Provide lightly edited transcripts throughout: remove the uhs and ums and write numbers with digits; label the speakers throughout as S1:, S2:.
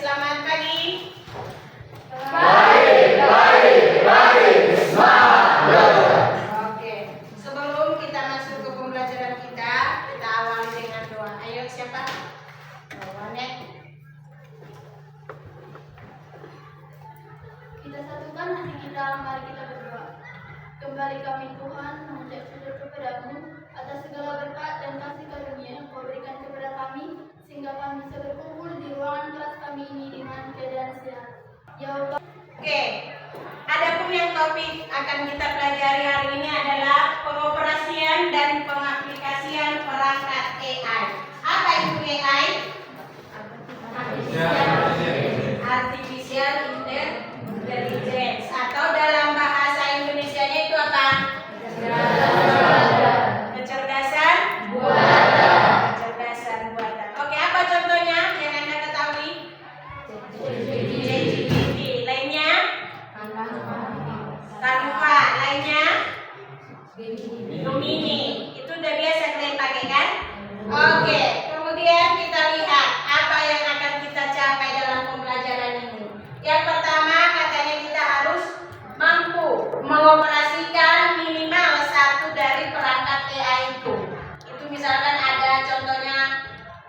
S1: selamat pagi.
S2: Baik, semangat.
S1: Oke, sebelum kita masuk ke pembelajaran kita awali dengan doa. Ayo siapa? Wanek.
S3: Kita satukan hati kita, mari kita berdoa. Kembali kami Tuhan mengucap syukur kepadamu atas segala berkat dan kasih karunia yang Kau berikan kepada kami, sehingga kami bisa berkumpul di ruangan kelas kami ini dengan keadaan sehat. Ya Allah.
S1: Oke, adapun yang topik akan kita pelajari hari ini adalah pengoperasian dan pengaplikasian perangkat AI. Apa itu AI? Artificial Intelligence, atau dalam bahasa Indonesianya itu apa? Kecerdasan buatan. Kecerdasan buatan. Oke, apa contohnya yang Anda ketahui? ChatGPT. Lainnya? Canva. Lainnya? Gemini. Itu udah biasa kalian pakai kan? Oke, kemudian kita lihat apa yang akan kita capai dalam pembelajaran ini. Yang pertama, katanya kita harus mampu mengoperasikan minimal satu dari perangkat AI itu. Itu misalkan ada contohnya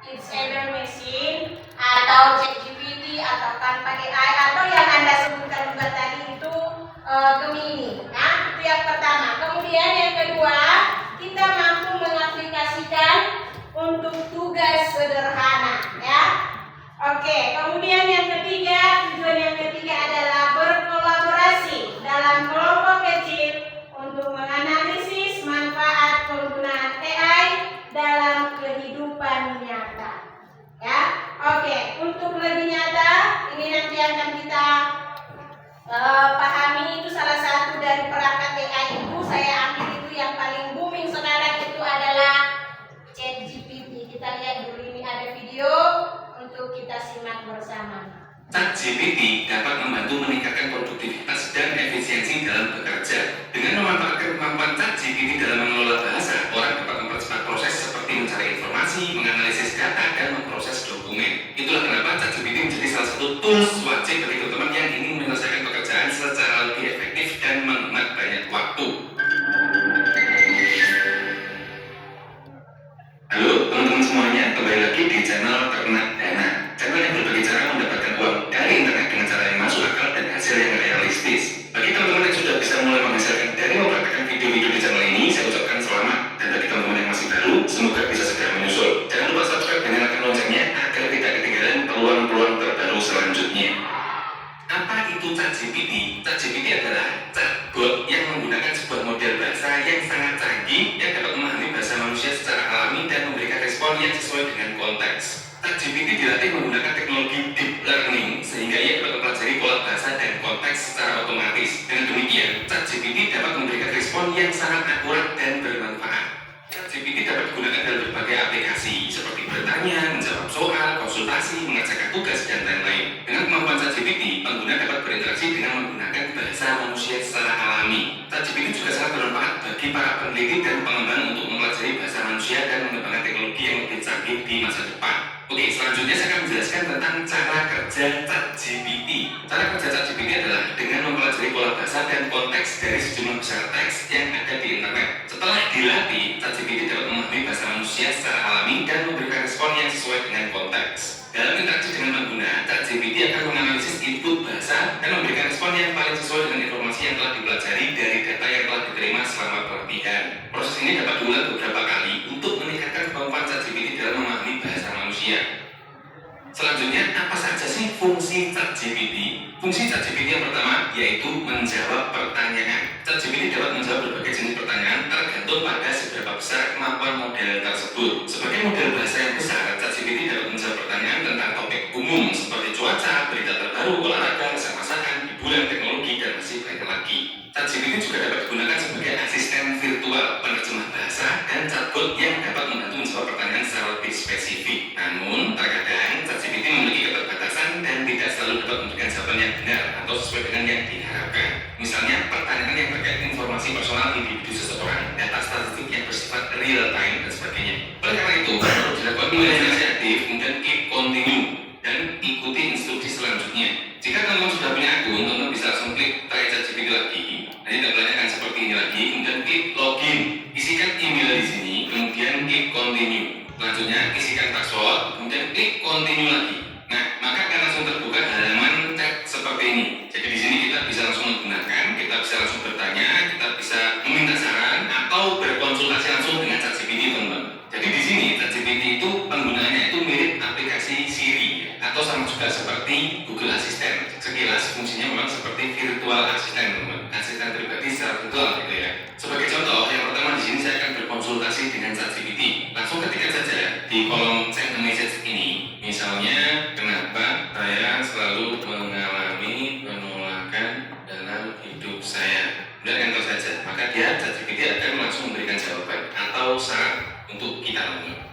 S1: It's Either Machine atau ChatGPT atau Canva AI atau yang Anda sebutkan juga tadi itu Gemini. Nah, itu yang pertama. Kemudian yang kedua, kita mampu mengaplikasikan untuk tugas sederhana, ya. Oke, kemudian yang ketiga, tujuan yang ketiga adalah berkolaborasi dalam kelompok kecil untuk menganalisis manfaat penggunaan AI dalam kehidupan nyata. Ya, oke. Untuk lebih nyata, ini nanti akan kita pahami itu salah satu dari perangkat AI itu. Saya ambil itu yang paling booming sekarang itu adalah ChatGPT. Kita lihat dulu, ini ada video untuk kita simak bersama.
S4: ChatGPT dapat membantu meningkatkan produktivitas dan efisiensi dalam bekerja. Dengan memanfaatkan kemampuan ChatGPT dalam mengelola bahasa, orang dapat mempercepat proses seperti mencari informasi, menganalisis data, dan memproses dokumen. Itulah kenapa ChatGPT menjadi salah satu tools wajib bagi teman-teman yang ingin menyelesaikan pekerjaan secara lebih efektif dan menghemat banyak waktu. Halo teman-teman semuanya, kembali lagi di channel Ternak Dana. Channel yang berbagi cara mendapatkan uang dari internet dengan cara yang masuk akal dan hasil yang realistis. Bagi teman-teman yang sudah bisa mulai menghasilkan dari mempraktekkan video-video di channel ini, saya ucapkan selamat. Dan bagi teman-teman yang masih baru, semoga bisa segera menyusul. Jangan lupa subscribe dan nyalakan loncengnya agar tidak ketinggalan peluang-peluang terbaru selanjutnya. Apa itu ChatGPT? ChatGPT adalah chatbot yang menggunakan sebuah model bahasa yang sangat canggih yang dapat memahami bahasa manusia secara alami dan memberikan respon yang sesuai dengan konteks. ChatGPT dilatih menggunakan teknologi deep learning sehingga ia dapat mempelajari pola bahasa dan konteks secara otomatis. Dengan demikian, ChatGPT dapat memberikan respon yang sangat akurat dan bermanfaat. ChatGPT dapat digunakan dalam berbagai aplikasi seperti bertanya, menjawab soal, konsultasi, mengerjakan tugas, dan lain-lain. Dengan kemampuan ChatGPT, pengguna dapat berinteraksi dengan menggunakan bahasa manusia secara alami. ChatGPT juga sangat bermanfaat bagi para peneliti dan pengembang untuk mempelajari bahasa manusia dan mengembangkan teknologi yang lebih canggih di masa depan. Oke, selanjutnya saya akan menjelaskan tentang cara kerja ChatGPT. Cara kerja ChatGPT adalah dengan mempelajari pola bahasa dan konteks dari sejumlah besar teks yang ada di internet. Setelah dilatih, ChatGPT dapat memahami bahasa manusia secara alami dan memberikan respon yang sesuai dengan konteks. Dalam interaksi dengan pengguna, ChatGPT akan menganalisis input bahasa dan memberikan respon yang paling sesuai dengan informasi yang telah dipelajari dari data yang telah diterima selama pelatihan. Proses ini dapat diulang beberapa kali untuk meningkatkan kemampuan ChatGPT dalam memahami bahasa manusia. Selanjutnya, apa saja sih fungsi ChatGPT? Fungsi ChatGPT yang pertama yaitu menjawab pertanyaan. ChatGPT dapat menjawab berbagai jenis pertanyaan tergantung pada seberapa besar kemampuan model tersebut. Sebagai model bahasa yang besar, ChatGPT dapat menjawab pertanyaan tentang topik umum seperti cuaca, berita terbaru, olahraga, masakan, hiburan, teknologi, dan masih banyak lagi. ChatGPT juga dapat digunakan sebagai asisten virtual, penerjemah bahasa, dan chatbot yang dapat membantu menjawab pertanyaan secara lebih spesifik. Namun, terkadang ChatGPT memiliki keterbatasan dan tidak selalu dapat memberikan jawaban yang benar atau sesuai dengan yang diharapkan. Misalnya, pertanyaan yang terkait informasi personal individu seseorang, data statistik yang bersifat real time, dan sebagainya. Oleh karena itu, perlu dilakukan penelitian aktif, kemudian keep continue. dan ikuti instruksi selanjutnya. Jika teman-teman sudah punya akun, teman-teman bisa langsung klik try ChatGPT lagi. Nanti tampilannya akan seperti ini lagi, kemudian klik login, isikan email di sini, kemudian klik continue. Selanjutnya isikan password, kemudian klik continue lagi. Nah, maka akan langsung terbuka halaman chat seperti ini. Jadi di sini kita bisa langsung menggunakan, kita bisa langsung bertanya, kita bisa meminta saran atau berkonsultasi langsung dengan ChatGPT, teman-teman. Jadi di sini ChatGPT itu penggunaannya itu mirip aplikasi Siri atau sama juga seperti Google Assistant. Sekilas fungsinya memang seperti virtual assistant, teman-teman. Asisten pribadi secara virtual gitu ya. Sebagai contoh, yang pertama di sini saya akan berkonsultasi dengan ChatGPT. Langsung ketikkan saja di kolom send a message ini. Misalnya, kenapa saya selalu mengalami penolakan dalam hidup saya? Dan enter saja, maka dia ChatGPT akan langsung memberikan jawaban atau saran untuk kita, teman-teman.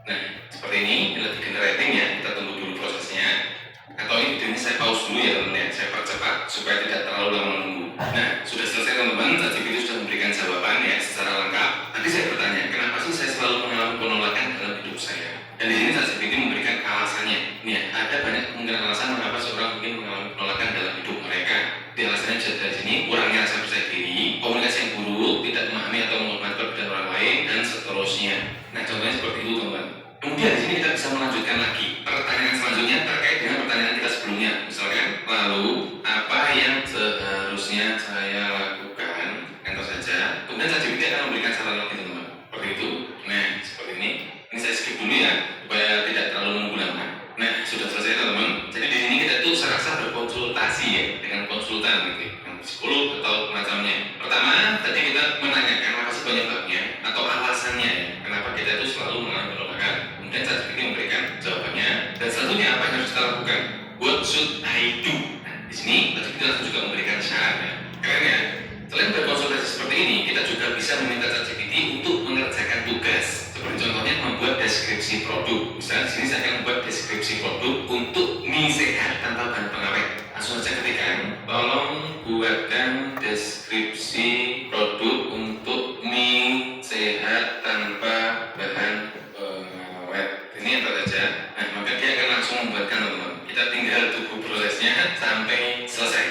S4: Nah, seperti ini lagi generating ya, kita tunggu dulu prosesnya. Atau ini videonya saya pause dulu ya teman-teman ya, saya percepat supaya tidak terlalu lama menunggu. Nah, sudah selesai teman-teman, ChatGPT sudah memberikan jawaban ya secara lengkap. Nanti saya bertanya, kenapa sih saya selalu mengalami penolakan dalam hidup saya? Dan di sini ChatGPT memberikan alasannya. Nih ya, ada banyak kemungkinan alasan mengapa seorang mungkin mengalami penolakan dalam hidup mereka. Di alasannya bisa dari sini, kurangnya rasa percaya diri, komunikasi yang buruk, tidak memahami atau menghormati perbedaan orang lain, dan seterusnya. Nah, contohnya seperti itu teman-teman. Kemudian di sini kita bisa melanjutkan lagi pertanyaan selanjutnya terkait dengan pertanyaan kita sebelumnya. Misalkan, lalu apa yang seharusnya saya lakukan? Enter saja. Kemudian ChatGPT akan memberikan saran lagi teman-teman. Seperti itu. Nah, seperti ini. Ini saya skip dulu ya supaya tidak terlalu menunggu lama. Nah, sudah selesai teman-teman. Jadi di sini kita tuh serasa berkonsultasi ya dengan konsultan gitu, dengan psikolog atau macamnya. Pertama, tadi kita menanyakan apa sih penyebabnya atau alasannya ya, kenapa kita itu selalu mengalami penolakan. Kemudian ChatGPT memberikan jawabannya. Dan selanjutnya apa yang harus kita lakukan? What should I do? Nah, di sini ChatGPT langsung juga memberikan syarat ya. Keren ya. Selain berkonsultasi seperti ini, kita juga bisa meminta ChatGPT untuk mengerjakan tugas. Seperti contohnya membuat deskripsi produk. Misalnya di sini saya akan membuat deskripsi produk untuk mie sehat tanpa bahan pengawet. Langsung saja ketikkan, tolong buatkan deskripsi produk untuk mie sehat tanpa bahan pengawet. Ini enter saja. Nah, maka dia akan langsung membuatkan teman-teman. Kita tinggal tunggu prosesnya sampai selesai.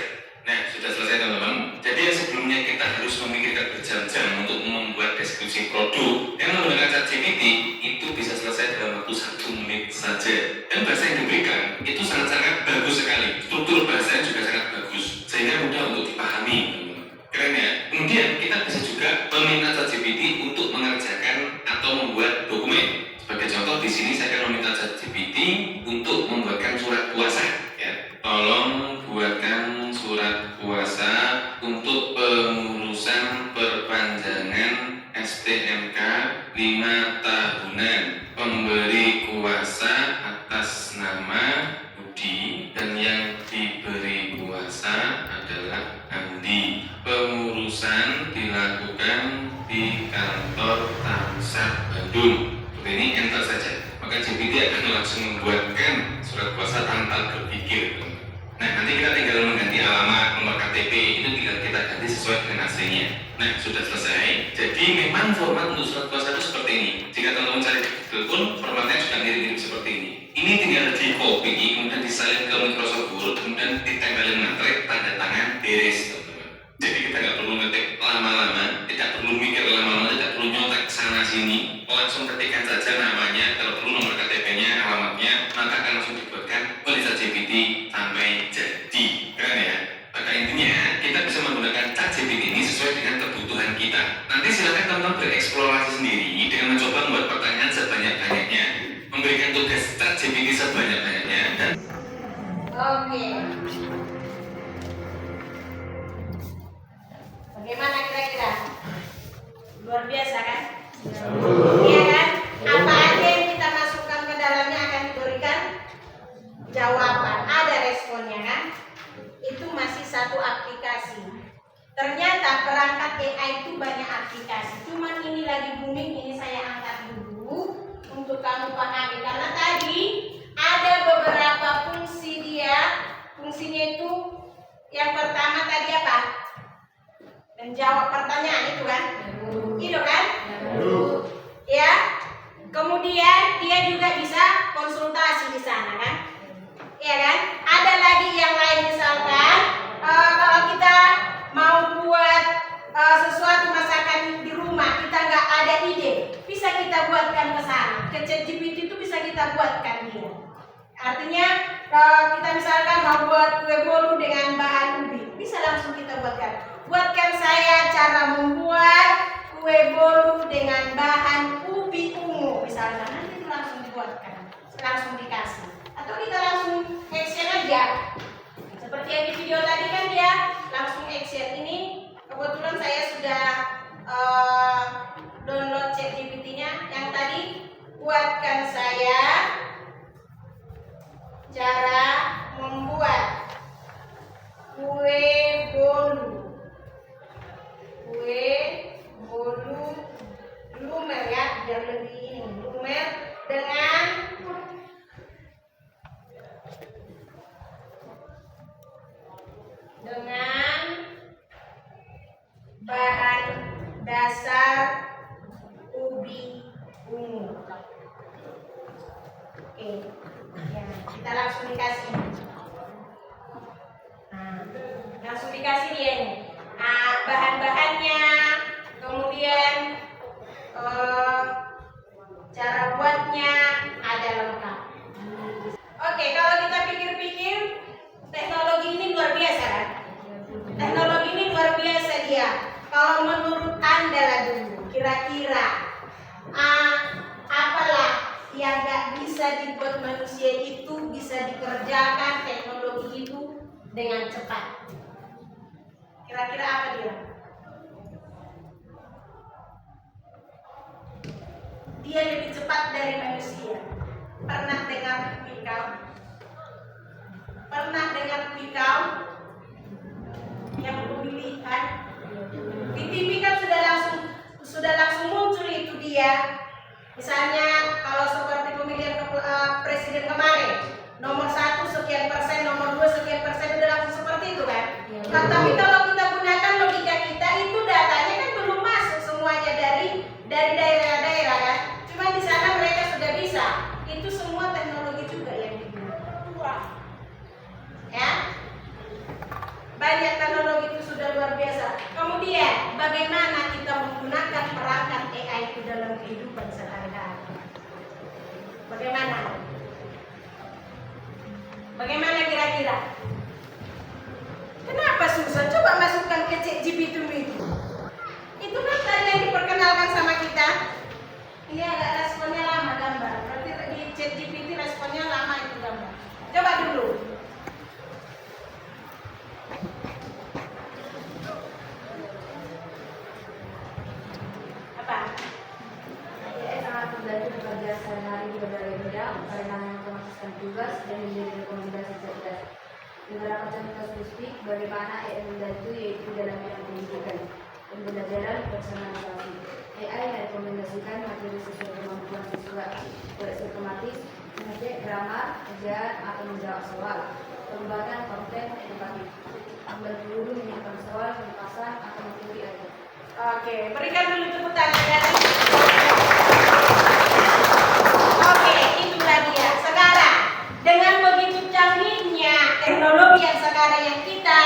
S4: Nah, sudah selesai teman-teman. Jadi yang sebelumnya kita harus memikirkan berjam-jam untuk membuat deskripsi produk, yang menggunakan ChatGPT itu bisa selesai dalam waktu 1 menit saja. Dan bahasa yang diberikan itu sangat-sangat bagus sekali. Struktur bahasanya juga sangat bagus, sehingga mudah untuk dipahami. Keren ya. Kemudian kita bisa juga meminta ChatGPT untuk mengerjakan atau membuat dokumen. Sebagai contoh di sini saya akan meminta ChatGPT untuk membuatkan surat puasa. Ya, tolong buatkan surat puasa untuk pengurusan perpanjangan STNK 5 tahunan. Pemberi kuasa atas nama Budi dan yang diberi kuasa adalah Andi. Pengurusan dilakukan di kantor Tamsat Bandung. Seperti ini, enter saja. Maka GPT akan langsung membuatkan surat kuasa tanpa berpikir. Nah, nanti kita tinggal mengganti alamat, nomor KTP, itu tinggal kita ganti sesuai dengan aslinya. Nah, sudah selesai. Jadi memang format untuk surat kuasa itu seperti ini. Jika teman-teman cari di Google pun, formatnya juga mirip-mirip seperti ini. Ini tinggal di copy, kemudian disalin ke Microsoft Word, kemudian ditempelin materai, tanda tangan, beres, teman-teman. Jadi kita nggak perlu ngetik lama-lama, tidak perlu mikir lama-lama, tidak perlu nyontek sana sini. Langsung ketikkan saja namanya, kalau perlu nomor KTP-nya, alamatnya, maka akan langsung dibuatkan oleh ChatGPT sampai jadi. Keren ya? Maka intinya kita bisa menggunakan ChatGPT ini sesuai dengan kebutuhan kita. Nanti silakan teman-teman bereksplorasi sendiri dengan mencoba membuat pertanyaan sebanyak-banyaknya, memberikan tugas ChatGPT sebanyak-banyaknya dan
S1: Oke. Bagaimana kira-kira? Luar biasa kan? Iya kan? Apa aja yang kita masukkan ke dalamnya akan diberikan jawaban. Ada responnya kan? Itu masih satu aplikasi. Ternyata perangkat AI itu banyak aplikasi. Cuman ini lagi booming, ini saya angkat dulu untuk kamu pahami. Karena tadi ada beberapa fungsi dia. Fungsinya itu yang pertama tadi apa? Menjawab pertanyaan itu kan? Itu kan? Ya. Kemudian dia juga bisa konsultasi di sana kan? Artinya kalau kita misalkan mau buat kue bolu dengan bahan ubi, bisa langsung kita buatkan. Buatkan saya cara membuat kue bolu dengan bahan ubi ungu, misalnya, nanti itu langsung dibuatkan, langsung dikasih. Atau kita langsung action aja. Seperti yang di video tadi kan dia langsung action. Ini kebetulan saya sudah download ChatGPT-nya yang tadi. Buatkan saya cara membuat kue bolu lumer ya, biar lebih ini lumer dengan bahan dasar ubi ungu. Oke, ya, kita langsung dikasih. Nah, langsung dikasih dia nih. Bahan-bahannya, kemudian cara buatnya ada lengkap. Oke, kalau kita pikir-pikir, teknologi ini luar biasa kan? Teknologi ini luar biasa dia. Kalau menurut Anda lah dulu, kira-kira apalah yang gak bisa dibuat manusia itu bisa dikerjakan teknologi itu dengan cepat? Kira-kira apa dia? Dia lebih cepat dari manusia. Pernah dengar pikau? Pernah dengar pikau yang pemilihan? Di TV kan sudah langsung muncul itu dia. Misalnya kalau seperti pemilihan presiden kemarin, nomor 1 sekian persen, nomor 2 sekian persen, udah langsung seperti itu kan? Tapi kalau kita gunakan logika kita, itu datanya kan belum masuk semuanya dari daerah-daerah kan? Cuma di sana mereka sudah bisa. Itu semua teknologi juga yang digunakan. Ya, banyak teknologi itu sudah luar biasa. Kemudian bagaimana kita menggunakan perangkat AI itu dalam kehidupan sehari-hari? Bagaimana kira-kira? Kenapa susah? Coba masukkan ke ChatGPT itu. Itu kan tadi yang diperkenalkan sama kita. Iya, agak responnya lama gambar. Berarti di ChatGPT responnya lama itu gambar. Coba dulu. Apa?
S2: AI sangat membantu bekerja sehari-hari di berbagai bidang karena mengakses tugas dan menjadi rekomendasi cerdas. Beberapa contoh spesifik bagaimana AI membantu yaitu dalam bidang pendidikan, pembelajaran, personalisasi. AI merekomendasikan materi sesuai kemampuan siswa, koreksi otomatis, mengecek grammar, kerjaan atau menjawab soal, pembuatan konten edukatif, membantu guru menyiapkan soal, pembahasan atau mengikuti aja.
S1: Oke, berikan dulu tepuk tangan ya. Oke, itulah dia. Sekarang dengan begitu canggihnya teknologi yang sekarang yang kita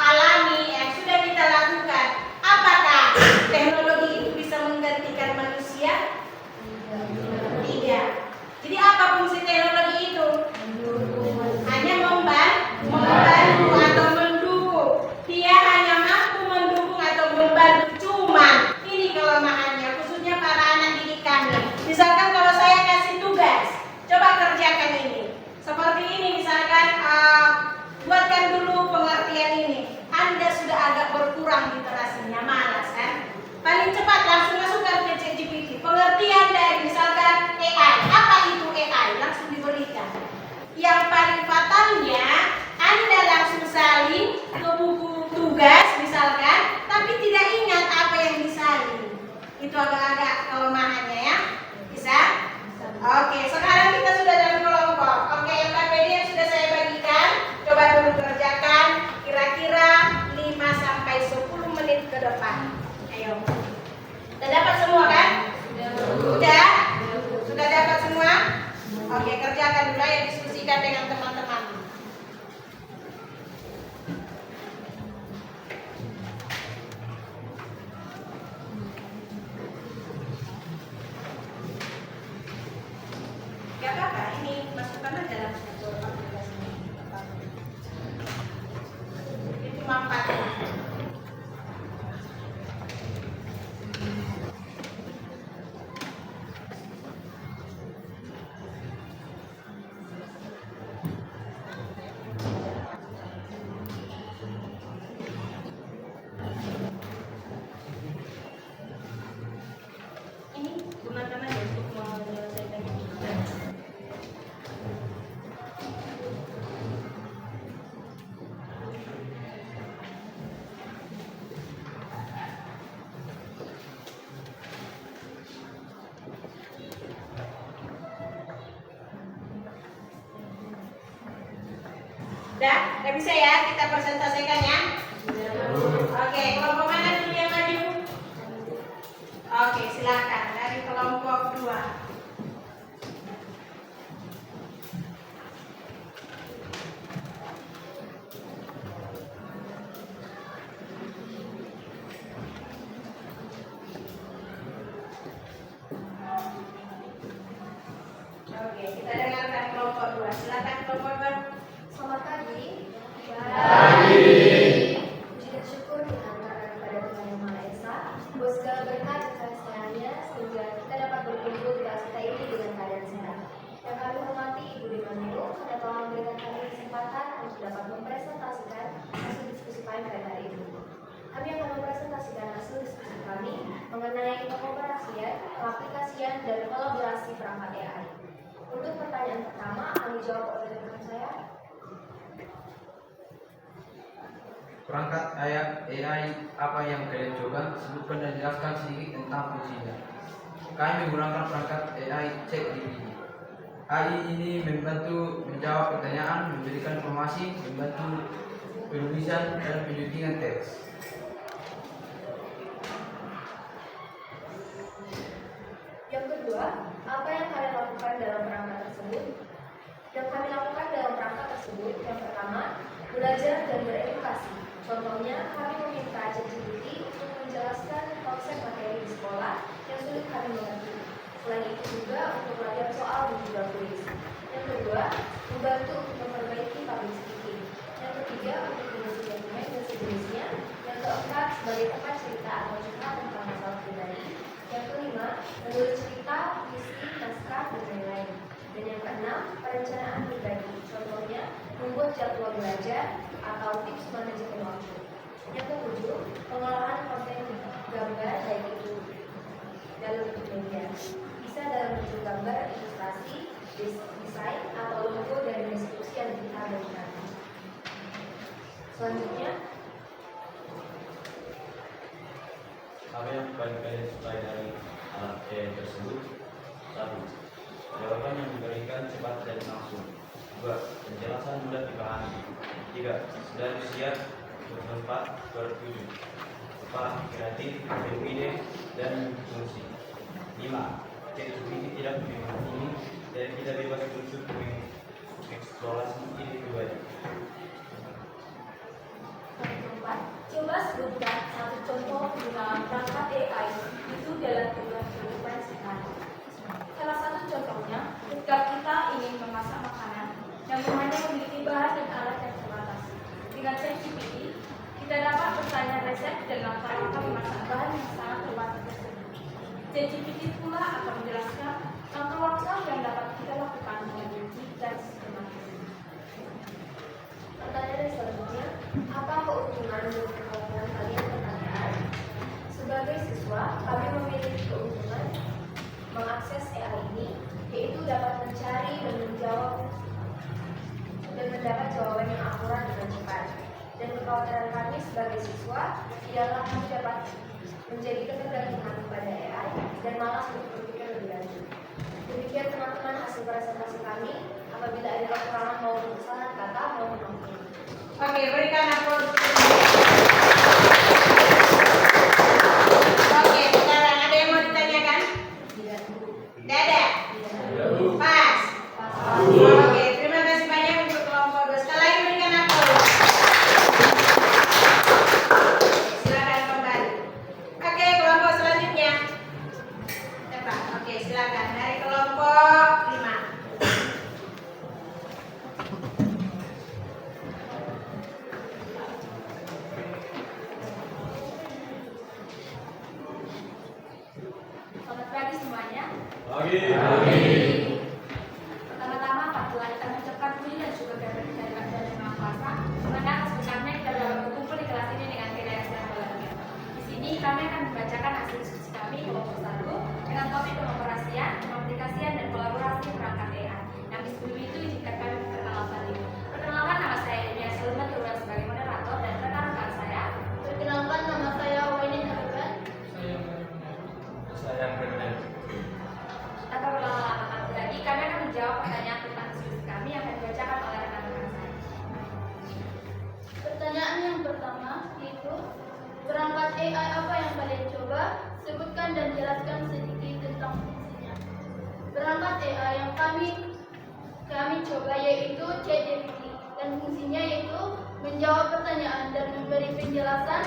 S1: alami, yang sudah kita lakukan, apakah teknologi itu bisa menggantikan manusia? Tidak. Jadi apa fungsi teknologi itu? Hanya membantu atau mendukung. Dia hanya mampu mendukung atau membantu. Cuma ini kelemahannya, khususnya Udah? Udah bisa ya kita presentasikan ya? Oke, kelompok mana dulu yang maju? Oke, silakan dari kelompok 2. Oke, kita dengarkan kelompok 2. Silakan kelompok 2.
S2: Selamat pagi. Puji dan syukur dihantarkan kepada Tuhan Yang Maha Esa, buat segala berkat dan kasih-Nya sehingga kita dapat berkumpul di kelas kita ini dengan keadaan sehat. Yang kami hormati Ibu Demanilo karena telah memberikan kami kesempatan untuk dapat mempresentasikan hasil diskusi kami pada hari ini. Kami akan mempresentasikan hasil diskusi kami mengenai pengoperasian, pengaplikasian, dan kolaborasi perangkat AI. Untuk pertanyaan pertama, akan dijawab oleh rekan saya.
S5: Perangkat AI apa yang kalian coba? Sebutkan dan jelaskan sedikit tentang fungsinya. Kami menggunakan perangkat AI ChatGPT. AI ini membantu menjawab pertanyaan, memberikan informasi, membantu penulisan dan penyuntingan teks.
S2: Yang kedua, apa yang kalian lakukan dalam perangkat tersebut? Yang kami lakukan dalam perangkat tersebut, yang pertama, belajar dan beredukasi. Contohnya, kami meminta ChatGPT untuk menjelaskan konsep materi di sekolah yang sulit kami mengerti. Selain itu juga untuk belajar soal dan juga kuis. Yang kedua, membantu untuk memperbaiki public speaking. Yang ketiga, untuk mengisi dokumen dan sejenisnya. Yang keempat, sebagai tempat cerita atau cerita tentang masalah pribadi. Yang kelima, menulis cerita, puisi, naskah, dan lain-lain. Dan yang keenam, perencanaan pribadi. Contohnya, membuat jadwal belajar atau tips manajemen waktu. Yang ketujuh, pengolahan konten gambar baik itu dalam bentuk media. Bisa dalam bentuk gambar, ilustrasi, desain, atau logo dan deskripsi yang kita berikan. Selanjutnya,
S6: apa yang paling kalian sukai dari alat AI tersebut? 1. Jawaban yang diberikan cepat dan langsung. 2. Penjelasan mudah dipahami. 3. Selalu siap untuk tempat bertuju. 4. Kreatif, beride, dan fungsi. 5. ChatGPT tidak menghakimi dan tidak bebas untuk mengeksplorasi individu.
S2: keempat, coba sebutkan satu contoh penggunaan perangkat AI itu dalam kehidupan sehari. Salah satu contohnya, ketika kita ingin memasak makanan yang hanya memiliki bahan dan alat yang terbatas. Dengan ChatGPT, kita dapat bertanya resep dan langkah-langkah memasak bahan yang sangat terbatas tersebut. ChatGPT pula akan menjelaskan langkah-langkah yang dapat kita lakukan dengan rinci dan sistematis. Pertanyaan selanjutnya, apa keuntungan dan kekhawatiran kalian tentang AI? Sebagai siswa, kami memiliki keuntungan mengakses AI ini, yaitu dapat mencari dan menjawab dan mendapat jawaban yang akurat dengan cepat. Dan kekhawatiran kami sebagai siswa ialah kami dapat menjadi ketergantungan kepada AI dan malas untuk berpikir lebih lanjut. Demikian teman-teman hasil presentasi kami. Apabila ada kekurangan maupun kesalahan kata mohon maaf.
S1: Oke, berikan aplaus. Oke, sekarang ada yang mau ditanyakan? Tidak ada? Pas. Oke, terima kasih banyak untuk kelompok 2. Sekali lagi berikan aplaus. Silakan kembali. Oke, kelompok selanjutnya. Coba, oke silakan dari kelompok 5.
S2: Selamat pagi semuanya.
S6: Pagi.
S2: Pertama-tama, Pak Tuhan kita mengucapkan puji dan syukur kepada Yang Maha Kuasa karena atas berkatnya kita dapat berkumpul di kelas ini dengan keadaan sehat walafiat. Di sini kami akan membacakan hasil diskusi kami kelompok 1 dengan topik pengoperasian, pengaplikasian, dan kolaborasi perangkat AI. Nah, sebelum itu izinkan kami perkenalkan diri. Perkenalkan, nama saya Emilia Sulman Turun sebagai moderator dan rekan-rekan saya.
S3: Perkenalkan, nama saya Wainin Harukan.
S6: Saya Ferdinand.
S2: Tanpa berlama-lama,
S3: sebutkan dan jelaskan sedikit tentang fungsinya. Perangkat AI yang kami coba yaitu ChatGPT, dan fungsinya yaitu menjawab pertanyaan dan memberi penjelasan.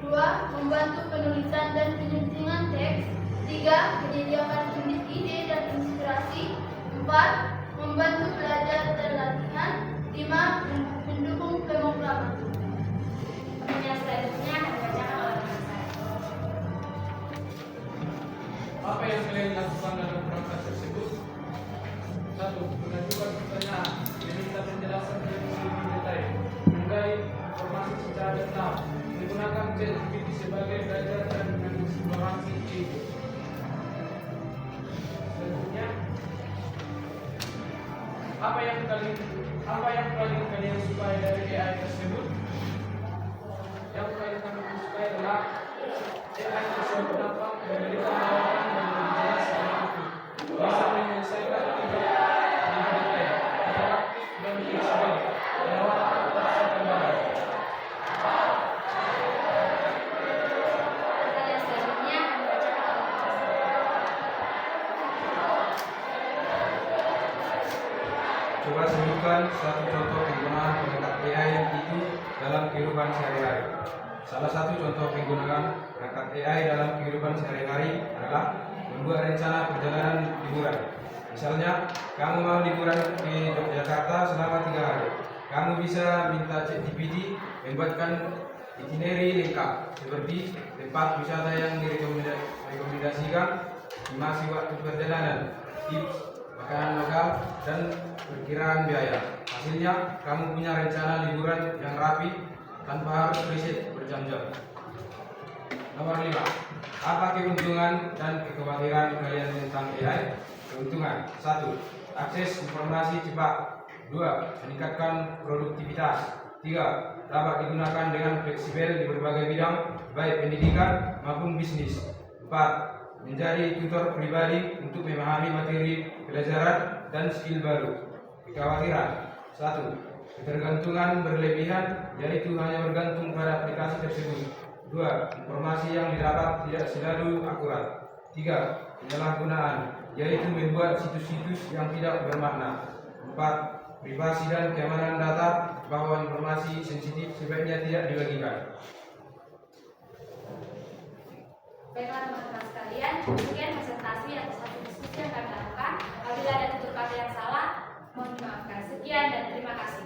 S3: 2. Membantu penulisan dan penyusunan teks. 3. Menyediakan ide dan inspirasi. 4. Membantu belajar dan latihan. 5. Mendukung pemrograman.
S1: Pertanyaan selanjutnya akan dibacakan oleh rekan saya.
S7: Apa yang kalian lakukan dalam perangkat tersebut? 1. Mengajukan pertanyaan, meminta penjelasan yang lebih detail, mengenai informasi secara detail, menggunakan ChatGPT sebagai belajar dan mengeksplorasi ide. Selanjutnya, apa yang paling kalian sukai dari AI tersebut? Yang paling kami sukai adalah AI tersebut dapat memberikan jawaban yang lebih jelas dan utuh, bisa menyelesaikan ide dengan detail, interaktif dan fleksibel, lewat adaptasi terbaru.
S2: Pertanyaan selanjutnya akan dibacakan oleh rekan saya.
S5: Coba sebutkan satu contoh penggunaan perangkat AI itu dalam kehidupan sehari-hari. Salah satu contoh penggunaan perangkat AI dalam kehidupan sehari-hari adalah membuat rencana perjalanan liburan. Misalnya, kamu mau liburan ke Yogyakarta selama 3 hari. Kamu bisa minta ChatGPT membuatkan itinerary lengkap seperti tempat wisata yang direkomendasikan, estimasi waktu perjalanan, tips makanan lokal, dan perkiraan biaya. Hasilnya, kamu punya rencana liburan yang rapi tanpa harus riset berjam-jam. Nomor 5. Apa keuntungan dan kekhawatiran kalian tentang AI? Keuntungan: 1. Akses informasi cepat. 2. Meningkatkan produktivitas. 3. Dapat digunakan dengan fleksibel di berbagai bidang, baik pendidikan maupun bisnis. 4. Menjadi tutor pribadi untuk memahami materi pelajaran dan skill baru. Kekhawatiran: 1. Ketergantungan berlebihan, yaitu hanya bergantung pada aplikasi tersebut. 2. Informasi yang didapat tidak selalu akurat. 3. Penyalahgunaan, yaitu membuat situs-situs yang tidak bermakna. 4. Privasi dan keamanan data, bahwa informasi sensitif sebaiknya tidak dibagikan.
S2: Baiklah teman-teman sekalian, demikian presentasi atau satu diskusi yang kami lakukan. Apabila ada tutur kata yang salah, mohon dimaafkan. Sekian dan terima kasih.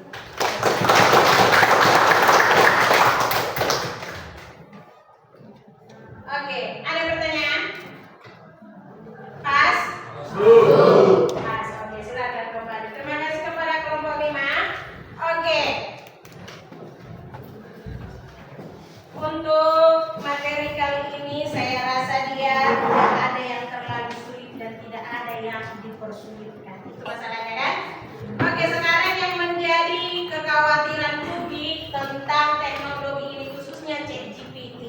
S1: Oke, ada pertanyaan? Pas? Pas, oke, silakan kembali. Terima kasih kepada kelompok 5. Oke. Untuk materi kali ini saya rasa dia tidak ada yang terlalu sulit dan tidak ada yang dipersulitkan. Itu masalahnya kan? Oke, sekarang yang menjadi kekhawatiran publik tentang teknologi ini khususnya ChatGPT,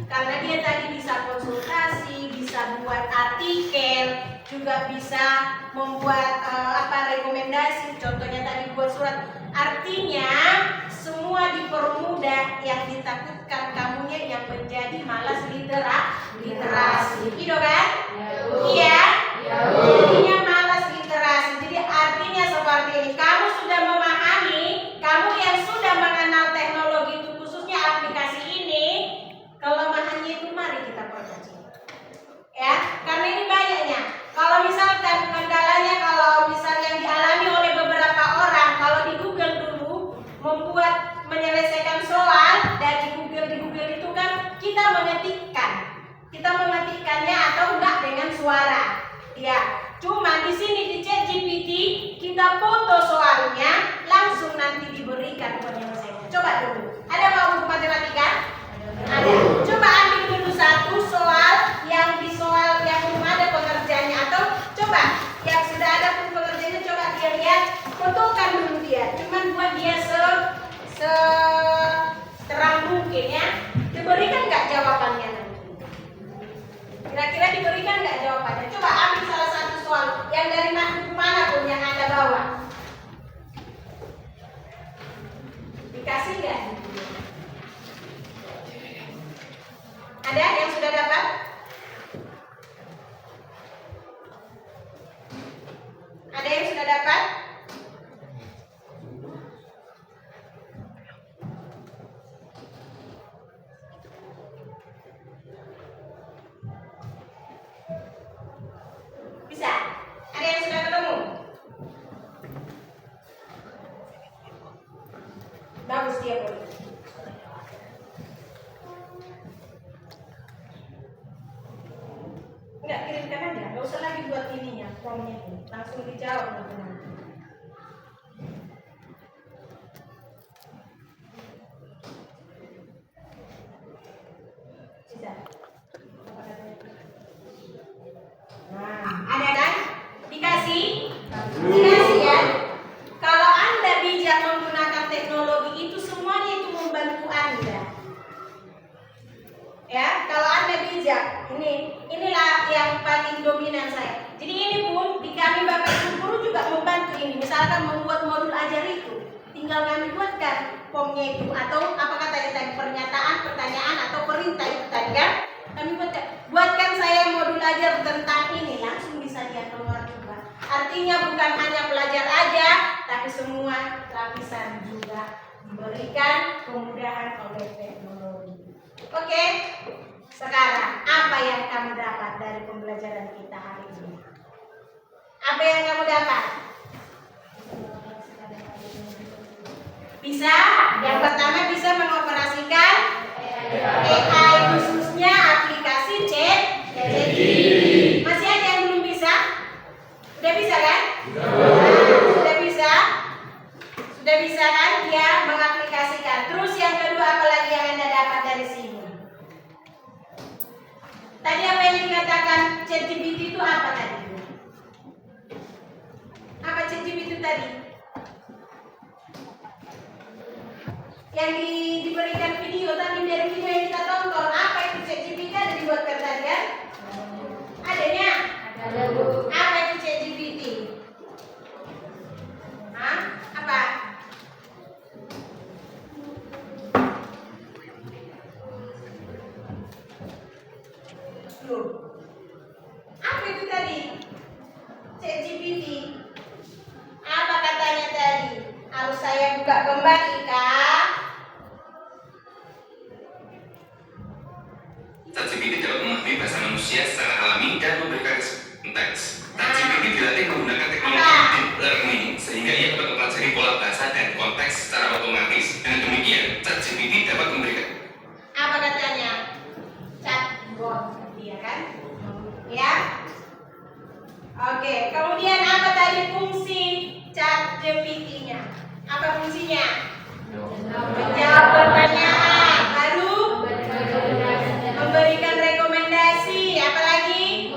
S1: karena dia tadi bisa konsultasi, bisa buat artikel, juga bisa membuat rekomendasi. Contohnya tadi buat surat. Artinya semua dipermudah, yang ditakutkan kamunya yang menjadi malas literasi. Gitu kan? Iya. Jadinya malas literasi. Jadi artinya seperti ini. Kamu sudah memahami, kamu yang sudah mengenal teknologi itu khususnya aplikasi ini, kelemahannya itu mari kita perbaiki. Ya, karena ini banyaknya. Kalau misalkan kendalanya, kalau misalnya yang dialami oleh beberapa orang, kalau di Google dulu menyelesaikan soal dari Google, di Google itu kan kita mengetikkannya atau enggak dengan suara. Ya, cuma di sini di ChatGPT kita foto soalnya, langsung nanti diberikan penyelesaian. Coba dulu. Ada mau buku matematika? Ada. Coba ambil dulu satu soal yang belum ada pengerjaannya, atau coba yang sudah ada pun pengerjaannya, coba dia lihat, fotokan dulu dia. Cuman buat dia terang mungkin ya. Diberikan nggak jawabannya nanti? Kira-kira diberikan nggak jawabannya? Coba ambil salah satu soal yang dari buku mana pun yang Anda bawa. Dikasih nggak? Ada yang sudah dapat? Bagus dia boleh. Enggak, kirimkan aja, nggak usah lagi buat ininya, formnya ini. Langsung dijawab teman-teman. Bisa. Nah, ada kan? Dikasih? Dikasih ya. Kalau Anda bijak menggunakan teknologi itu semuanya itu membantu Anda. Ya, kalau Anda bijak, inilah yang paling dominan saya. Jadi ini pun di kami Bapak Ibu guru juga membantu ini. Misalkan membuat modul ajar itu, tinggal kami buatkan formnya itu atau apa katanya tadi, pernyataan, pertanyaan atau perintah itu tadi kan? Kami buatkan saya modul ajar tentang ini, langsung bisa dia keluar juga. Artinya bukan hanya belajar aja, tapi semua lapisan juga diberikan kemudahan oleh teknologi. Oke, sekarang apa yang kamu dapat dari pembelajaran kita hari ini? Apa yang kamu dapat? Bisa, yang pertama bisa mengoperasikan AI, khususnya aplikasi ChatGPT. Masih ada yang belum bisa? Sudah bisa kan? Sudah bisa? Sudah bisa kan dia mengaplikasikan. Terus yang kedua apa lagi yang Anda dapat dari sini? Tadi apa yang dikatakan ChatGPT itu apa tadi? Apa ChatGPT tadi? Yang diberikan video tadi, dari video yang kita tonton, apa itu ChatGPT ada dibuatkan tadi kan? Adanya? Ada Bu. Apa itu ChatGPT? Hah? Apa? Loh. Apa itu tadi? ChatGPT. Apa katanya tadi? Harus saya buka kembali kah?
S4: ChatGPT dapat memahami bahasa manusia secara alami dan memberikan teks. ChatGPT dilatih menggunakan teknologi deep learning sehingga ia dapat mempelajari pola bahasa dan konteks secara otomatis. Dengan demikian, ChatGPT dapat memberikan
S1: Apa katanya? Chatbot, dia kan? Ya. Oke, kemudian apa tadi fungsi ChatGPT-nya? Apa fungsinya? Menjawab pertanyaan, baru memberikan rekomendasi, apa lagi?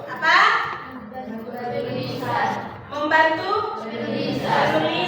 S1: Apa? Membantu menulis